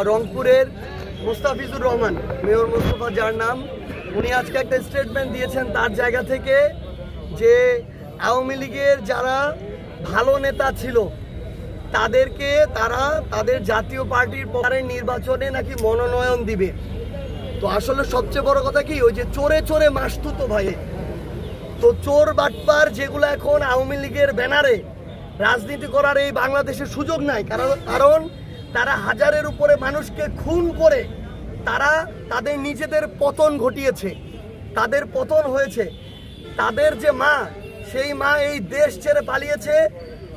রংপুরের মুস্তাফিজুর রহমান, মেয়র মোস্তফা যার নাম, উনি আজকে একটা স্টেটমেন্ট দিয়েছেন তার জায়গা থেকে যে আওয়ামী লীগের যারা ভালো নেতা ছিল তাদেরকে তারা তাদের জাতীয় পার্টির পরের নির্বাচনে নাকি মনোনয়ন দিবে। তো আসলে সবচেয়ে বড় কথা কি, ওই যে চোরে চোরে মাসতুতো ভাই, তো চোর বাটপার যেগুলো এখন আওয়ামী লীগের ব্যানারে রাজনীতি করার এই বাংলাদেশের সুযোগ নাই, কারণ তারা হাজারের উপরে মানুষকে খুন করে তারা তাদের নিজেদের পতন ঘটিয়েছে, তাদের পতন হয়েছে। তাদের যে মা, সেই মা এই দেশ ছেড়ে পালিয়েছে।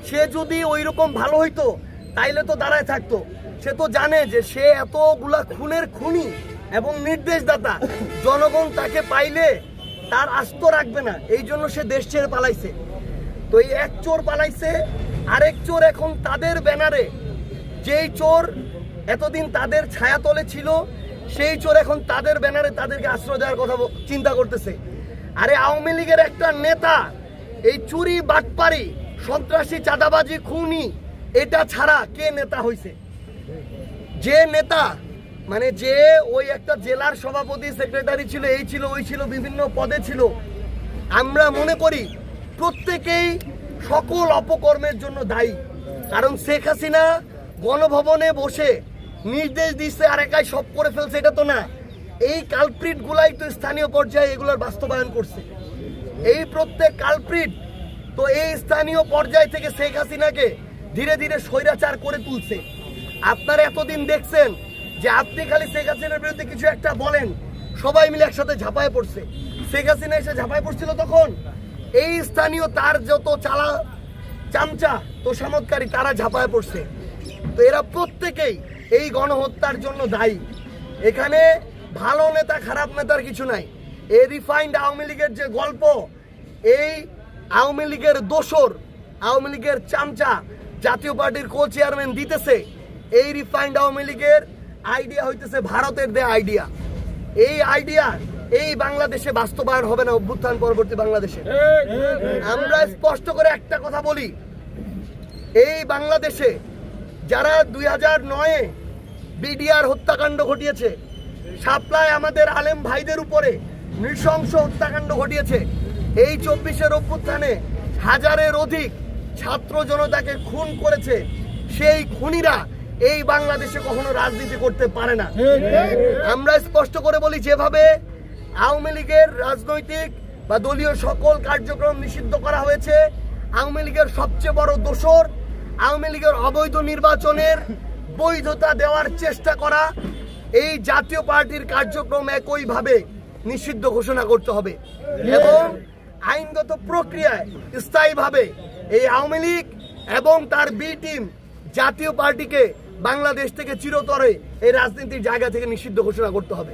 সে যদি ওই রকম ভালো হইতো তাইলে তো দাঁড়ায় থাকতো। সে তো জানে যে সে এতগুলা খুনের খুনি এবং নির্দেশদাতা, জনগণ তাকে পাইলে তার আস্ত রাখবে না, এই জন্য সে দেশ ছেড়ে পালাইছে। তো এই এক চোর পালাইছে, আরেক চোর এখন তাদের ব্যানারে, যেই চোর এতদিন তাদের ছায়াতলে ছিল সেই চোর এখন তাদের ব্যানারে তাদেরকে আশ্রয় দেওয়ার কথা চিন্তা করতেছে। আরে আওয়ামী লীগের একটা নেতা এই চুরি বাটপারি সন্ত্রাসী চাঁদাবাজি খুনি এটা ছাড়া কে নেতা হইছে? যে নেতা মানে যে ওই একটা জেলার সভাপতি সেক্রেটারি ছিল, এই ছিল ওই ছিল, বিভিন্ন পদে ছিল, আমরা মনে করি প্রত্যেকেই সকল অপকর্মের জন্য দায়ী। কারণ শেখ হাসিনা গণভবনে বসে নির্দেশ দিচ্ছে আর একাই সব করে ফেলছে, এটা তো না। এই কালপ্রিট গুলাই তো স্থানীয় পর্যায়ে এগুলোর বাস্তবায়ন করছে। এই প্রত্যেক কালপ্রিট তো এই স্থানীয় পর্যায় থেকে শেখ হাসিনাকে ধীরে ধীরে স্বৈরাচার করে তুলছে। আপনারা এতদিন দেখছেন যে আপনি খালি শেখ হাসিনার বিরুদ্ধে কিছু একটা বলেন, সবাই মিলে একসাথে ঝাঁপায় পড়ছে। শেখ হাসিনা এসে ঝাঁপায় পড়ছিল তখন এই স্থানীয় তার যত চালা চামচা তোষামতকারী তারা ঝাঁপায় পড়ছে। তো এরা প্রত্যেকেই এই গণহত্যার জন্য দায়ী। এখানে ভালো নেতা খারাপ নেতার কিছু নাই। এই রিফাইন্ড আওয়ামী লীগের যে গল্প, এই আওয়ামী লীগের দোসর, আওয়ামী লীগের চামচা জাতীয় পার্টির কো চেয়ারম্যান দিতেছে, এই রিফাইন্ড আওয়ামী লীগের আইডিয়া হইতেছে ভারতের দেয়া আইডিয়া। এই আইডিয়া এই বাংলাদেশে বাস্তবায়ন হবে না, অভ্যুত্থান পরবর্তী বাংলাদেশে। আমরা স্পষ্ট করে একটা কথা বলি, এই বাংলাদেশে যারা 2009-এ বিডিআর হত্যাকাণ্ড ঘটিয়েছে, শাপলায় আমাদের আলেম ভাইদের উপরে নৃশংস হত্যাকাণ্ড ঘটিয়েছে, এই 24-এর অভ্যুত্থানে হাজারের অধিক ছাত্র জনতাকে খুন করেছে, সেই খুনিরা এই বাংলাদেশে কখনো রাজনীতি করতে পারে না। আমরা স্পষ্ট করে বলি, যেভাবে আওয়ামী লীগের রাজনৈতিক বা দলীয় সকল কার্যক্রম নিষিদ্ধ করা হয়েছে, আওয়ামী লীগের সবচেয়ে বড় দোসর আওয়ামী লীগের অবৈধ নির্বাচনের বৈধতা দেওয়ার চেষ্টা করা, এই জাতীয় পার্টির কার্যক্রম একইভাবে নিষিদ্ধ ঘোষণা করতে হবে এবং আইনগত প্রক্রিয়ায় স্থায়ীভাবে এই আওয়ামী লীগ এবং তার বি টিম জাতীয় পার্টিকে বাংলাদেশ থেকে চিরতরে এই রাজনীতির জায়গা থেকে নিষিদ্ধ ঘোষণা করতে হবে।